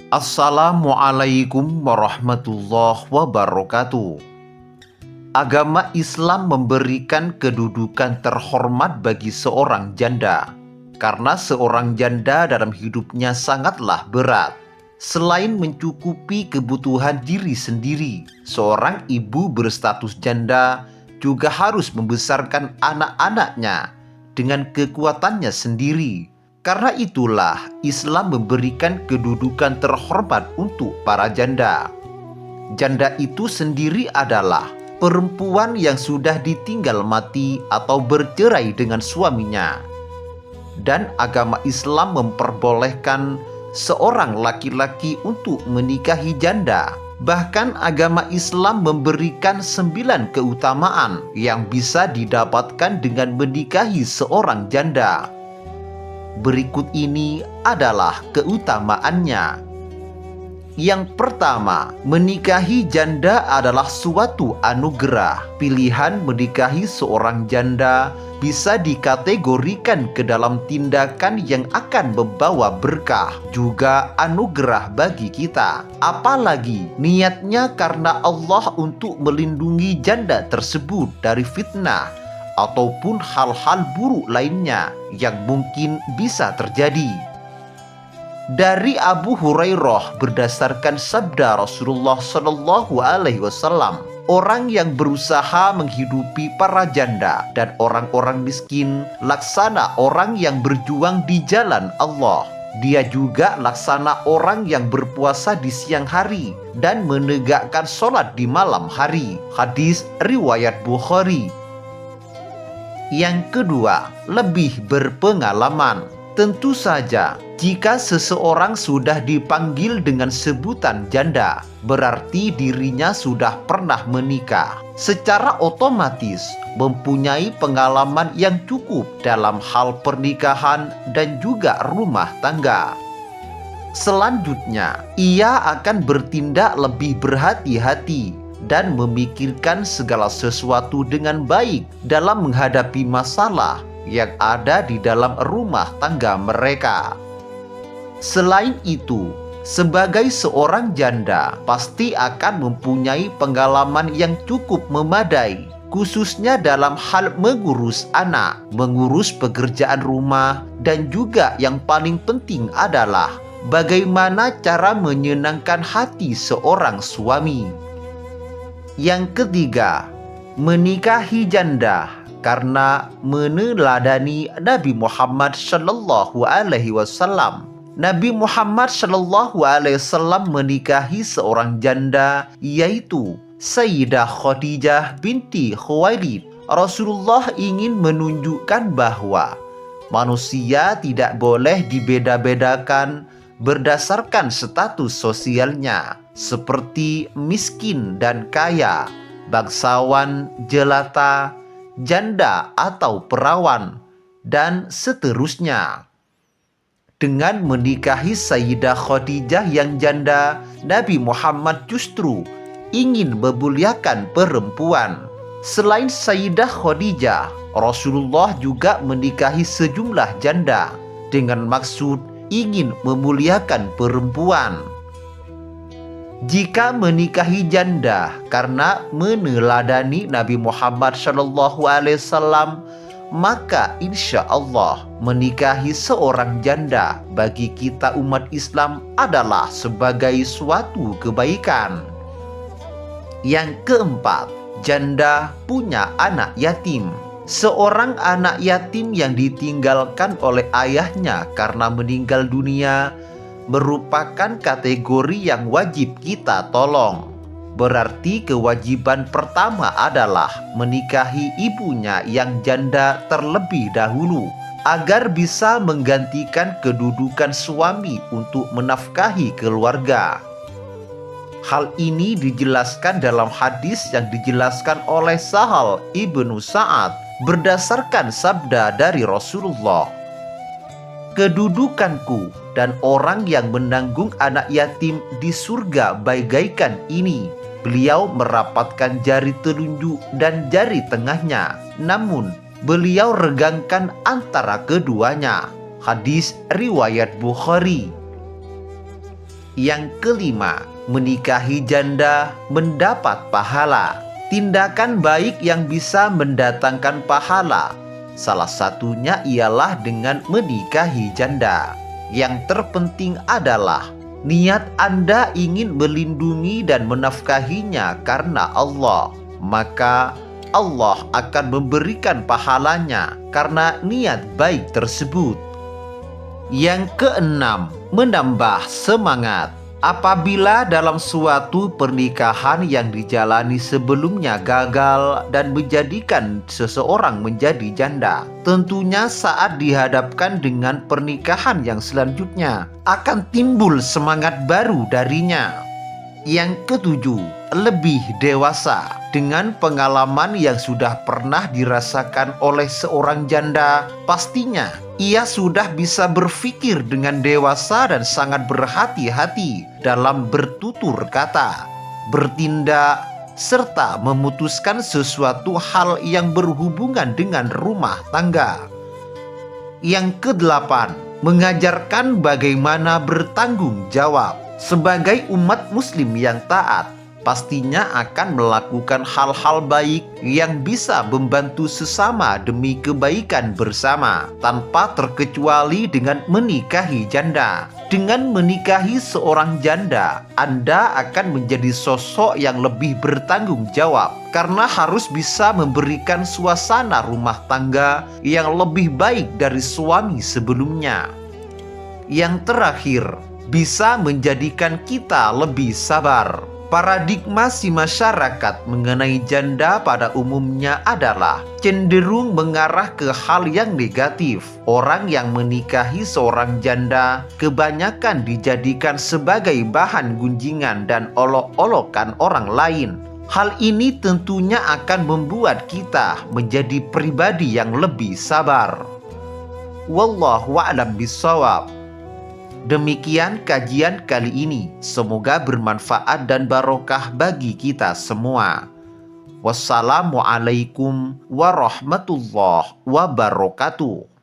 Assalamualaikum warahmatullahi wabarakatuh. Agama Islam memberikan kedudukan terhormat bagi seorang janda, karena seorang janda dalam hidupnya sangatlah berat. Selain mencukupi kebutuhan diri sendiri, seorang ibu berstatus janda juga harus membesarkan anak-anaknya dengan kekuatannya sendiri. Karena itulah Islam memberikan kedudukan terhormat untuk para janda. Janda itu sendiri adalah perempuan yang sudah ditinggal mati atau bercerai dengan suaminya. Dan agama Islam memperbolehkan seorang laki-laki untuk menikahi janda. Bahkan agama Islam memberikan 9 keutamaan yang bisa didapatkan dengan menikahi seorang janda. Berikut ini adalah keutamaannya. Yang pertama, menikahi janda adalah suatu anugerah. Pilihan menikahi seorang janda bisa dikategorikan ke dalam tindakan yang akan membawa berkah, juga anugerah bagi kita. Apalagi niatnya karena Allah untuk melindungi janda tersebut dari fitnah ataupun hal-hal buruk lainnya yang mungkin bisa terjadi. Dari Abu Hurairah berdasarkan sabda Rasulullah Shallallahu Alaihi Wasallam, orang yang berusaha menghidupi para janda dan orang-orang miskin laksana orang yang berjuang di jalan Allah. Dia juga laksana orang yang berpuasa di siang hari dan menegakkan sholat di malam hari. Hadis riwayat Bukhari. Yang kedua, lebih berpengalaman. Tentu saja, jika seseorang sudah dipanggil dengan sebutan janda, berarti dirinya sudah pernah menikah. Secara otomatis, mempunyai pengalaman yang cukup dalam hal pernikahan dan juga rumah tangga. Selanjutnya, ia akan bertindak lebih berhati-hati dan memikirkan segala sesuatu dengan baik dalam menghadapi masalah yang ada di dalam rumah tangga mereka. Selain itu, sebagai seorang janda pasti akan mempunyai pengalaman yang cukup memadai, khususnya dalam hal mengurus anak, mengurus pekerjaan rumah, dan juga yang paling penting adalah bagaimana cara menyenangkan hati seorang suami. Yang ketiga, menikahi janda karena meneladani Nabi Muhammad Shallallahu Alaihi Wasallam. Nabi Muhammad Shallallahu Alaihi Wasallam menikahi seorang janda, yaitu Sayyidah Khadijah binti Khuwailid. Rasulullah ingin menunjukkan bahwa manusia tidak boleh dibeda-bedakan berdasarkan status sosialnya, seperti miskin dan kaya, bangsawan, jelata, janda atau perawan, dan seterusnya. Dengan menikahi Sayyidah Khadijah yang janda, Nabi Muhammad justru ingin memuliakan perempuan. Selain Sayyidah Khadijah, Rasulullah juga menikahi sejumlah janda dengan maksud ingin memuliakan perempuan. Jika menikahi janda karena meneladani Nabi Muhammad SAW, maka insya Allah menikahi seorang janda bagi kita umat Islam adalah sebagai suatu kebaikan. Yang keempat, janda punya anak yatim. Seorang anak yatim yang ditinggalkan oleh ayahnya karena meninggal dunia merupakan kategori yang wajib kita tolong. Berarti kewajiban pertama adalah menikahi ibunya yang janda terlebih dahulu, agar bisa menggantikan kedudukan suami untuk menafkahi keluarga. Hal ini dijelaskan dalam hadis yang dijelaskan oleh Sahal ibnu Sa'ad berdasarkan sabda dari Rasulullah. Kedudukanku dan orang yang menanggung anak yatim di surga bagaikan ini. Beliau merapatkan jari telunjuk dan jari tengahnya, namun beliau regangkan antara keduanya. Hadis riwayat Bukhari. Yang kelima, menikahi janda mendapat pahala. Tindakan baik yang bisa mendatangkan pahala, salah satunya ialah dengan menikahi janda. Yang terpenting adalah niat Anda ingin melindungi dan menafkahinya karena Allah, maka Allah akan memberikan pahalanya karena niat baik tersebut. Yang keenam, menambah semangat. Apabila dalam suatu pernikahan yang dijalani sebelumnya gagal dan menjadikan seseorang menjadi janda, tentunya saat dihadapkan dengan pernikahan yang selanjutnya akan timbul semangat baru darinya. Yang ketujuh, lebih dewasa. Dengan pengalaman yang sudah pernah dirasakan oleh seorang janda, pastinya ia sudah bisa berpikir dengan dewasa dan sangat berhati-hati dalam bertutur kata, bertindak, serta memutuskan sesuatu hal yang berhubungan dengan rumah tangga. Yang kedelapan, mengajarkan bagaimana bertanggung jawab. Sebagai umat muslim yang taat, pastinya akan melakukan hal-hal baik yang bisa membantu sesama demi kebaikan bersama, tanpa terkecuali dengan menikahi janda. Dengan menikahi seorang janda, Anda akan menjadi sosok yang lebih bertanggung jawab, karena harus bisa memberikan suasana rumah tangga yang lebih baik dari suami sebelumnya. Yang terakhir, bisa menjadikan kita lebih sabar. Paradigma si masyarakat mengenai janda pada umumnya adalah cenderung mengarah ke hal yang negatif. Orang yang menikahi seorang janda kebanyakan dijadikan sebagai bahan gunjingan dan olok-olokan orang lain. Hal ini tentunya akan membuat kita menjadi pribadi yang lebih sabar. Wallahu a'lam bishawab. Demikian kajian kali ini. Semoga bermanfaat dan barokah bagi kita semua. Wassalamualaikum warahmatullahi wabarakatuh.